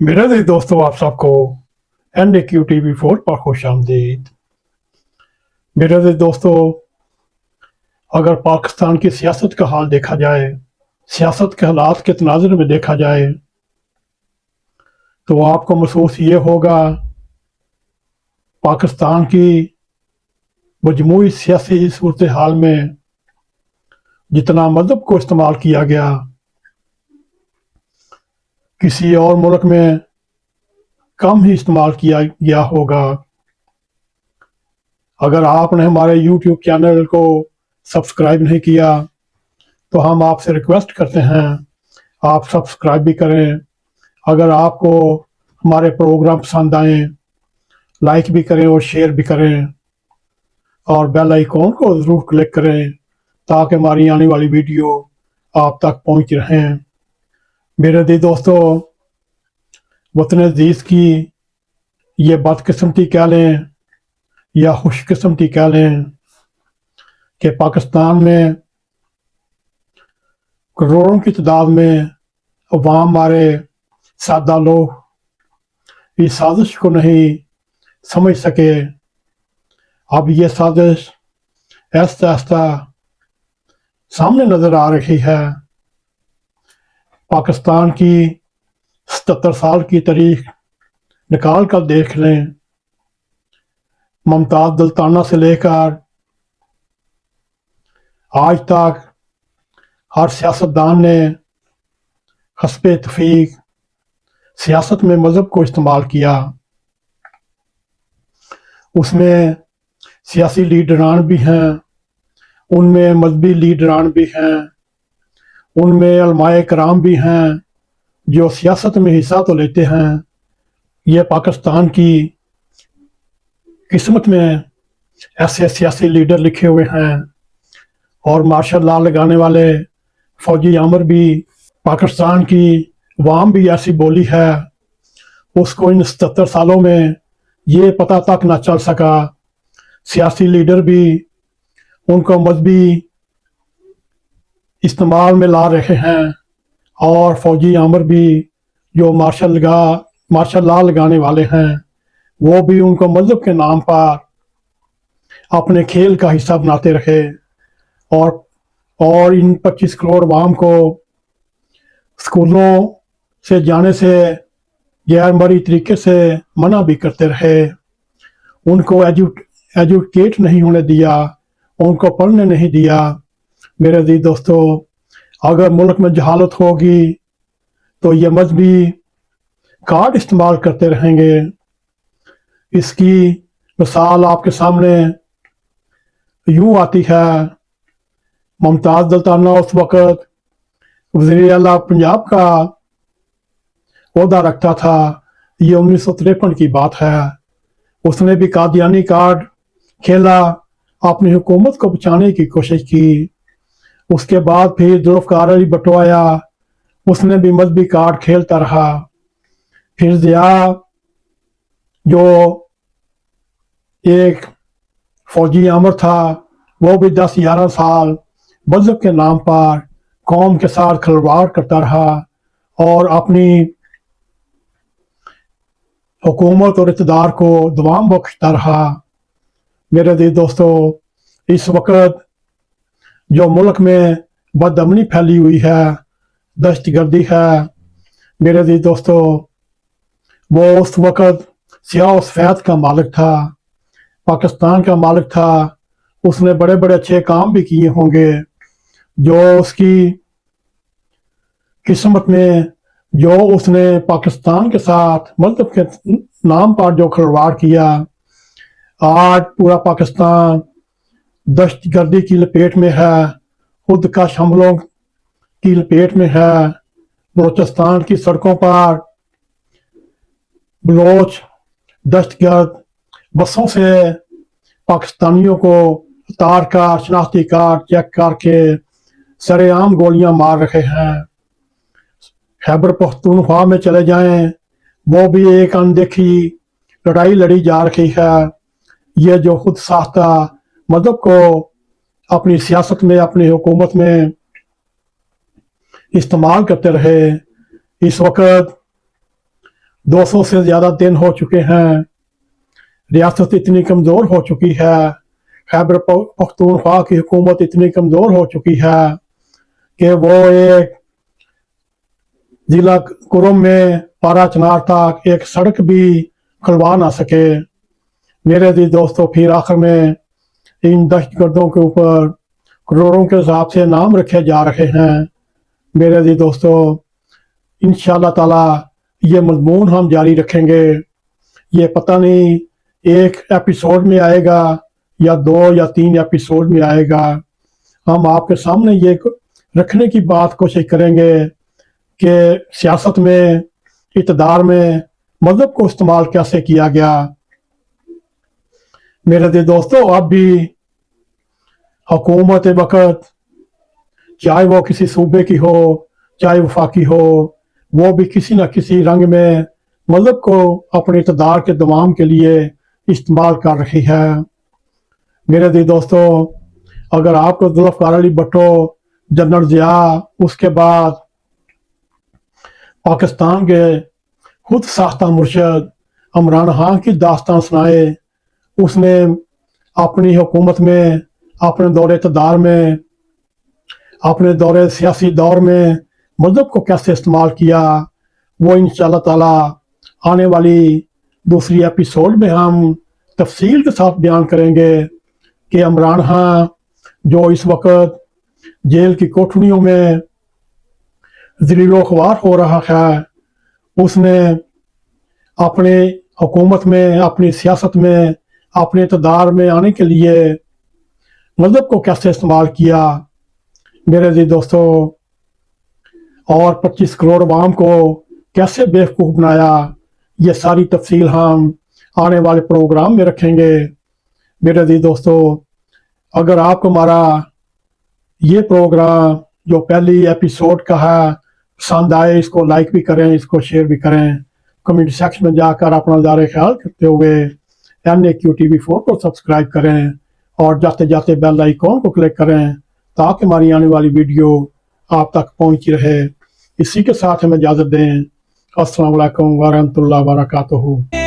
मेरे भी दोस्तों आप सबको NAQ TV4 पर खुश आमदीद। मेरे भी दोस्तों, अगर पाकिस्तान की सियासत का हाल देखा जाए, सियासत के हालात के तनाज़ुर में देखा जाए, तो आपको महसूस ये होगा पाकिस्तान की मजमूई सियासी सूरत हाल में जितना मजहब को इस्तेमाल किया गया, किसी और मुल्क में कम ही इस्तेमाल किया गया होगा। अगर आपने हमारे YouTube चैनल को सब्सक्राइब नहीं किया तो हम आपसे रिक्वेस्ट करते हैं आप सब्सक्राइब भी करें। अगर आपको हमारे प्रोग्राम पसंद आए, लाइक भी करें और शेयर भी करें, और बेल आइकॉन को ज़रूर क्लिक करें ताकि हमारी आने वाली वीडियो आप तक पहुंच रहें। मेरे दी दोस्तों, वतन अजीज़ की ये बदकिस्मती कह लें या खुशकिस्मती कह लें कि पाकिस्तान में करोड़ों की तादाद में अवाम हमारे सादा लोग इस साजिश को नहीं समझ सके। अब ये साजिश ऐसा ऐसा सामने नजर आ रही है। पाकिस्तान की 77 साल की तारीख निकाल कर देख लें। मुमताज़ दलताना से लेकर आज तक हर सियासतदान ने हस्बे तफीक सियासत में मजहब को इस्तेमाल किया। उसमें सियासी लीडरान भी हैं, उनमें मजहबी लीडरान भी हैं, उनमें उलमाए कराम भी हैं जो सियासत में हिस्सा तो लेते हैं। ये पाकिस्तान की किस्मत में ऐसे सियासी लीडर लिखे हुए हैं। और मार्शल लॉ लगाने वाले फौजी आमर भी, पाकिस्तान की अवाम भी ऐसी बोली है, उसको इन 77 सालों में ये पता तक ना चल सका। सियासी लीडर भी उनको मजहबी इस्तेमाल में ला रहे हैं, और फौजी आमर भी जो मार्शल लॉ लगाने वाले हैं वो भी उनको मजहब के नाम पर अपने खेल का हिस्सा बनाते रहे। और इन 25 करोड़ अवाम को स्कूलों से जाने से गैर मर्जी तरीके से मना भी करते रहे। उनको एजुकेट नहीं होने दिया, उनको पढ़ने नहीं दिया। मेरे अजीज दोस्तों, अगर मुल्क में जहालत होगी तो ये मजहबी कार्ड इस्तेमाल करते रहेंगे। इसकी मिसाल आपके सामने यूं आती है। मुमताज़ दलताना उस वक़्त वज़ीर आला पंजाब का ओहदा रखता था। ये 1953 की बात है। उसने भी कादियानी कार्ड खेला, अपनी हुकूमत को बचाने की कोशिश की। उसके बाद फिर जुल्फ़िकार अली भुट्टो आया, उसने भी मजहबी कार्ड खेलता रहा। फिर ज़िया जो एक फौजी आमर था, वो भी 10-11 साल मजहब के नाम पर कौम के साथ खिलवाड़ करता रहा और अपनी हुकूमत और इक़्तिदार को दवाम बख्शता रहा। मेरे दिल दोस्तों, इस वक्त जो मुल्क में बदअमनी फैली हुई है, दहशतगर्दी है, मेरे दिल दोस्तों, वो उस वक्त सियाह सफ़ेद का मालिक था, पाकिस्तान का मालिक था। उसने बड़े बड़े अच्छे काम भी किए होंगे। जो उसकी किस्मत में, जो उसने पाकिस्तान के साथ मजहब के नाम पर जो खिलवाड़ किया, आज पूरा पाकिस्तान दहशतगर्दी की लपेट में है, खुद का हमलों की लपेट में है। बलोचिस्तान की सड़कों पर बलोच दहशतगर्द बसों से पाकिस्तानियों को उतार कर शनाख्ती कार्ड चेक करके सरेआम गोलियां मार रहे हैं। खैबर पख्तूनख्वा में चले जाएं, वो भी एक अनदेखी लड़ाई लड़ी जा रही है। ये जो खुद साख्ता मजहब को अपनी सियासत में, अपनी हुकूमत में इस्तेमाल करते रहे, इस वक्त 200 से ज़्यादा दिन हो चुके हैं, रियासत इतनी कमज़ोर हो चुकी है, खैबर पख्तूनख्वा की हुकूमत इतनी कमज़ोर हो चुकी है कि वो एक जिला कुरुम में पारा चनार तक एक सड़क भी खुलवा ना सके। मेरे जी दोस्तों, फिर आखिर में इन दहशतगर्दों के ऊपर करोड़ों के हिसाब से नाम रखे जा रहे हैं। मेरे जी दोस्तों, इंशाअल्लाह ताला ये मजमून हम जारी रखेंगे। ये पता नहीं एक एपिसोड में आएगा या 2 या 3 एपिसोड में आएगा। हम आपके सामने ये रखने की बात कोशिश करेंगे कि सियासत में, इक़्तिदार में मजहब को इस्तेमाल कैसे किया गया। मेरे दिल दोस्तों, अब भी हुकूमत वक़्त, चाहे वो किसी सूबे की हो, चाहे वफाकी हो, वो भी किसी न किसी रंग में मजहब को अपने इक़्तिदार के दवाम के लिए इस्तेमाल कर रही है। मेरे दिल दोस्तों, अगर आपको जुल्फ़िकार अली भुट्टो, जनरल ज़िया, उसके बाद पाकिस्तान के खुद साख्ता मुर्शद इमरान खान की दास्तान सुनाए, उसने अपनी हुकूमत में, अपने दौरे इक़्तिदार में, अपने दौरे सियासी दौर में मजहब को कैसे इस्तेमाल किया, वो इंशाअल्लाह ताला आने वाली दूसरी एपिसोड में हम तफसील के साथ बयान करेंगे कि इमरान खान जो इस वक्त जेल की कोठरियों में ज़लीलो ख्वार हो रहा है, उसने अपने हुकूमत में, अपनी सियासत में, अपने इक़्तिदार में आने के लिए मजहब को कैसे इस्तेमाल किया। मेरे जी दोस्तों, और 25 करोड़ अवाम को कैसे बेवकूफ़ बनाया, ये सारी तफसील हम आने वाले प्रोग्राम में रखेंगे। मेरे जी दोस्तों, अगर आपको हमारा ये प्रोग्राम जो पहली एपिसोड का है पसंद आए, इसको लाइक भी करें, इसको शेयर भी करें। कमेंट सेक्शन में जाकर अपना ज़ारे ख्याल करते हुए NAQTV4 को सब्सक्राइब करें और जाते जाते बेल आइकॉन को क्लिक करें ताकि हमारी आने वाली वीडियो आप तक पहुंची रहे। इसी के साथ हमें इजाज़त दें। अस्सलाम वालेकुम व रहमतुल्लाहि व बरकातुहू।